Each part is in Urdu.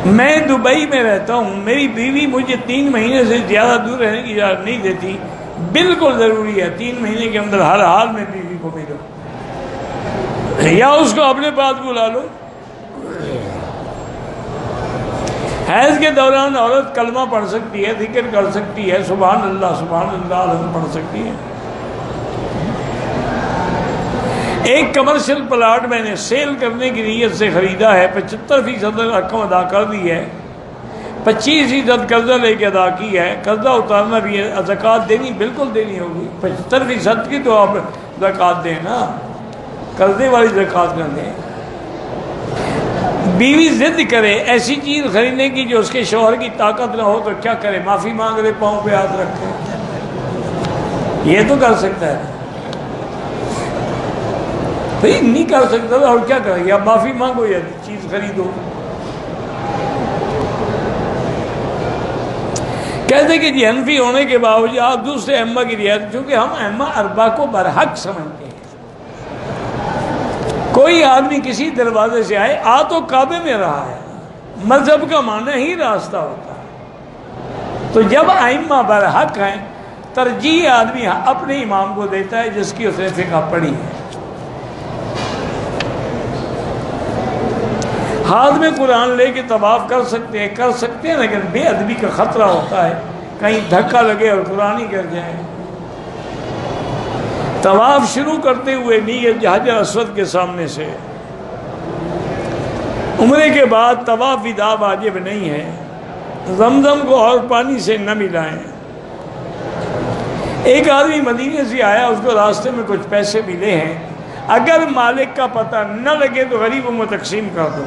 میں دبئی میں رہتا ہوں، میری بیوی مجھے 3 مہینے سے زیادہ دور رہنے کی اجازت نہیں دیتی، بالکل ضروری ہے 3 مہینے کے اندر ہر حال میں بیوی کو ملو، یا اس کو اپنے پاس بلا لو۔ حیض کے دوران عورت کلمہ پڑھ سکتی ہے، ذکر کر سکتی ہے، سبحان اللہ الحمد پڑھ سکتی ہے۔ ایک کمرشل پلاٹ میں نے سیل کرنے کی نیت سے خریدا ہے، 75% رقم ادا کر دی ہے، 25% قرضہ لے کے ادا کی ہے، قرضہ اتارنا بھی ہے، زکوٰۃ دینی بالکل دینی ہوگی، 75% کی تو آپ زکوٰۃ دیں نا، قرضے والی زکوٰۃ نہ دیں۔ بیوی ضد کرے ایسی چیز خریدنے کی جو اس کے شوہر کی طاقت نہ ہو تو کیا کرے؟ معافی مانگ لے، پاؤں پہ ہاتھ رکھے، یہ تو کر سکتا ہے، بھئی نہیں کر سکتا اور کیا کرے گی؟ آپ معافی مانگو یا چیز خریدو۔ کہتے کہ جی حنفی ہونے کے باوجود آپ دوسرے ائمہ کی رعایت، چونکہ ہم ائمہ اربعہ کو برحق سمجھتے ہیں۔ کوئی آدمی کسی دروازے سے آئے، آ تو کعبے میں رہا ہے، مذہب کا معنی ہی راستہ ہوتا ہے، تو جب ائمہ برحق ہیں ترجیح آدمی اپنے امام کو دیتا ہے جس کی اس نے فقہ پڑھی ہے۔ ہاتھ میں قرآن لے کے طواف کر سکتے ہیں لیکن بے ادبی کا خطرہ ہوتا ہے، کہیں دھکا لگے اور قرآن ہی گر جائے۔ طواف شروع کرتے ہوئے نیت حجر اسود کے سامنے سے، عمرے کے بعد طواف وداع واجب نہیں ہے، زمزم کو اور پانی سے نہ ملائیں۔ ایک آدمی مدینے سے آیا، اس کو راستے میں کچھ پیسے ملے ہیں، اگر مالک کا پتہ نہ لگے تو غریبوں میں تقسیم کر دو۔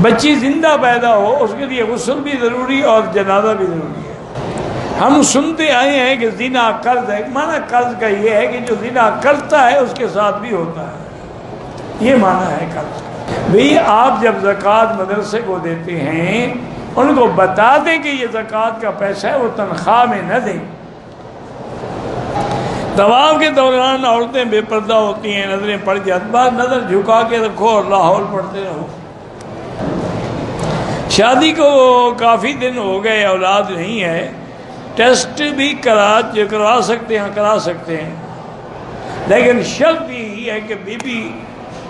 بچی زندہ پیدا ہو اس کے لیے غسل بھی ضروری اور جنازہ بھی ضروری ہے۔ ہم سنتے آئے ہیں کہ زنا قرض ہے، معنی قرض کا یہ ہے کہ جو زنا کرتا ہے اس کے ساتھ بھی ہوتا ہے، یہ معنی ہے قرض۔ بھئی آپ جب زکوٰۃ مدرسے کو دیتے ہیں ان کو بتا دیں کہ یہ زکوٰۃ کا پیسہ ہے، وہ تنخواہ میں نہ دیں۔ طواف کے دوران عورتیں بے پردہ ہوتی ہیں، نظریں پڑ جاتی، بعد نظر جھکا کے رکھو اور لا حول پڑھتے رہو۔ شادی کو کافی دن ہو گئے، اولاد نہیں ہے، ٹیسٹ بھی کروا سکتے ہیں، لیکن شرط یہی ہے کہ بی بی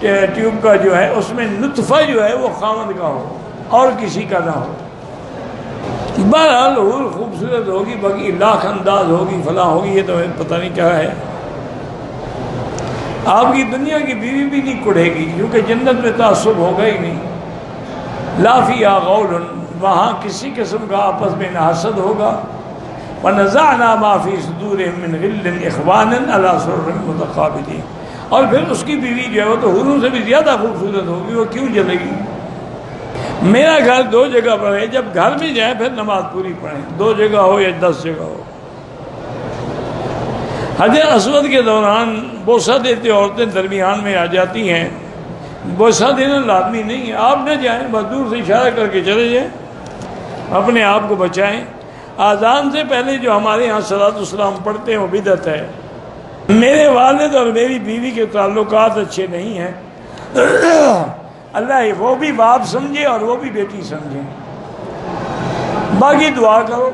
ٹیوب کا جو ہے اس میں نطفہ جو ہے وہ خاوند کا ہو اور کسی کا نہ ہو۔ بہرحال حور خوبصورت ہوگی، باقی لاکھ انداز ہوگی، فلاں ہوگی، یہ تو پتہ نہیں کیا ہے۔ آپ کی دنیا کی بیوی بھی نہیں کڑھے گی کیونکہ جنت میں تعصب ہوگا ہی نہیں۔ لا فیہا غول، وہاں کسی قسم کا آپس میں نہ حسد ہوگا۔ وَنَزَعْنَا مَا فِي صُدُورِهِم مِّن غِلٍّ إِخْوَانًا عَلَىٰ سُرُرٍ مُتَقَابِلِينَ، اور پھر اس کی بیوی جو ہے وہ تو حوروں سے بھی زیادہ خوبصورت ہوگی، وہ کیوں جلے گی؟ میرا گھر 2 جگہ پر ہے، جب گھر میں جائیں پھر نماز پوری پڑھیں، 2 جگہ ہو یا 10 جگہ ہو۔ حجر اسود کے دوران بوسہ دیتے عورتیں درمیان میں آ جاتی ہیں، بوسہ دینا لازمی نہیں ہے، آپ نہ جائیں، بس دور سے اشارہ کر کے چلے جائیں، اپنے آپ کو بچائیں۔ آذان سے پہلے جو ہمارے ہاں صلاۃ والسلام پڑھتے ہیں وہ بدعت ہے۔ میرے والد اور میری بیوی کے تعلقات اچھے نہیں ہیں، اللہ وہ بھی باپ سمجھے اور وہ بھی بیٹی سمجھے، باقی دعا کرو۔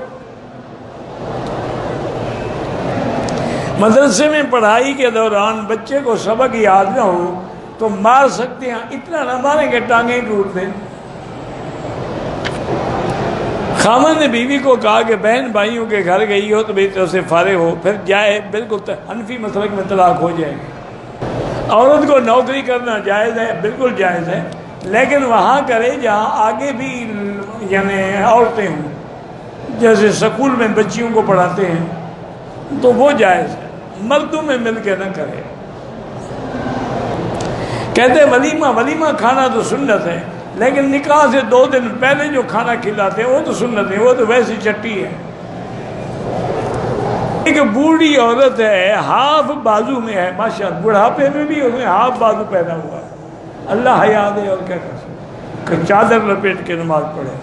مدرسے میں پڑھائی کے دوران بچے کو سبق یاد نہ ہو تو مار سکتے ہیں، اتنا نہ ماریں کہ ٹانگیں ٹوٹ دیں۔ خامن نے بیوی کو کہا کہ بہن بھائیوں کے گھر گئی ہو تو میری طرف سے فارغ ہو، پھر جائے، بالکل حنفی مسلک میں طلاق ہو جائے گی۔ عورت کو نوکری کرنا جائز ہے، بالکل جائز ہے، لیکن وہاں کرے جہاں آگے بھی یعنی عورتیں ہوں، جیسے سکول میں بچیوں کو پڑھاتے ہیں تو وہ جائز ہے، مردوں میں مل کے نہ کرے۔ کہتے ولیمہ کھانا تو سنت ہے، لیکن نکاح سے 2 دن پہلے جو کھانا کھلاتے ہیں وہ تو سنت نہیں، وہ تو ویسی چٹی ہے۔ ایک بوڑھی عورت ہے، ہاف بازو میں ہے، ماشاءاللہ بڑھاپے میں بھی اس میں ہاف بازو پیدا ہوا ہے، اللہ حیا دے، اور کیا کر سکتے، کہ چادر لپیٹ کے نماز پڑھے۔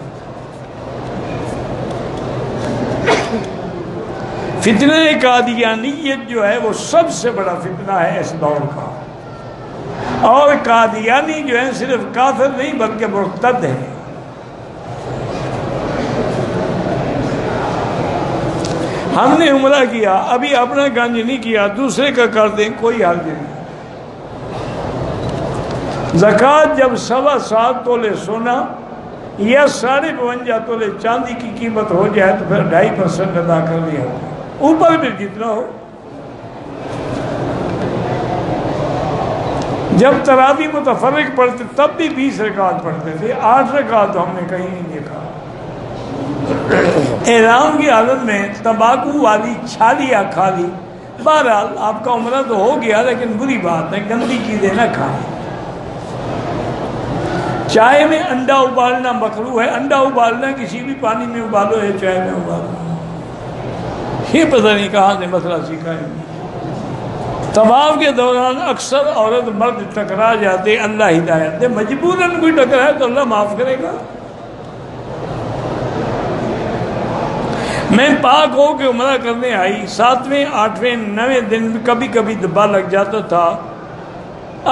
فتنہ قادیانیت جو ہے وہ سب سے بڑا فتنہ ہے اس دور کا، اور قادیانی جو ہے صرف کافر نہیں بلکہ مرتد ہے۔ ہم نے عمرہ کیا، ابھی اپنا گنج نہیں کیا، دوسرے کا کر دیں، کوئی حرج نہیں۔ زکوٰۃ جب 7.25 تولے سونا یا 52.5 تولے چاندی کی قیمت ہو جائے تو پھر 2.5% ادا کر لیا، اوپر بھی جتنا ہو۔ جب تراویح متفرق پڑھتے تب بھی 20 رکعت پڑھتے تھے، 8 رکعت تو ہم نے کہیں نہیں دیکھا۔ احرام کی حالت میں تمباکو والی چھالیاں کھا لی، بہرحال آپ کا عمرہ تو ہو گیا، لیکن بری بات ہے گندی چیزیں نہ کھائیں۔ چائے میں انڈا ابالنا مکروہ ہے، انڈا ابالنا کسی بھی پانی میں ابالو ہے، چائے میں ابالو، یہ پتہ نہیں کہاں سے مسئلہ سیکھا ہے۔ طواف کے دوران اکثر عورت مرد ٹکرا جاتے، اللہ ہدایت دے، مجبوراً کوئی ٹکرائے تو اللہ معاف کرے گا۔ میں پاک ہو کے عمرہ کرنے آئی، 7ویں 8ویں 9ویں دن کبھی کبھی دبا لگ جاتا تھا،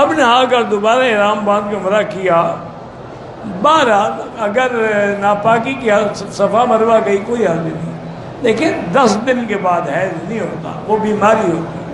اب نہا کر دوبارہ احرام باندھ کے عمرہ کیا۔ بہرحال اگر ناپاکی کی صفا مروہ گئی کوئی حرج نہیں، لیکن 10 دن کے بعد حیض نہیں ہوتا، وہ بیماری ہوتی ہے۔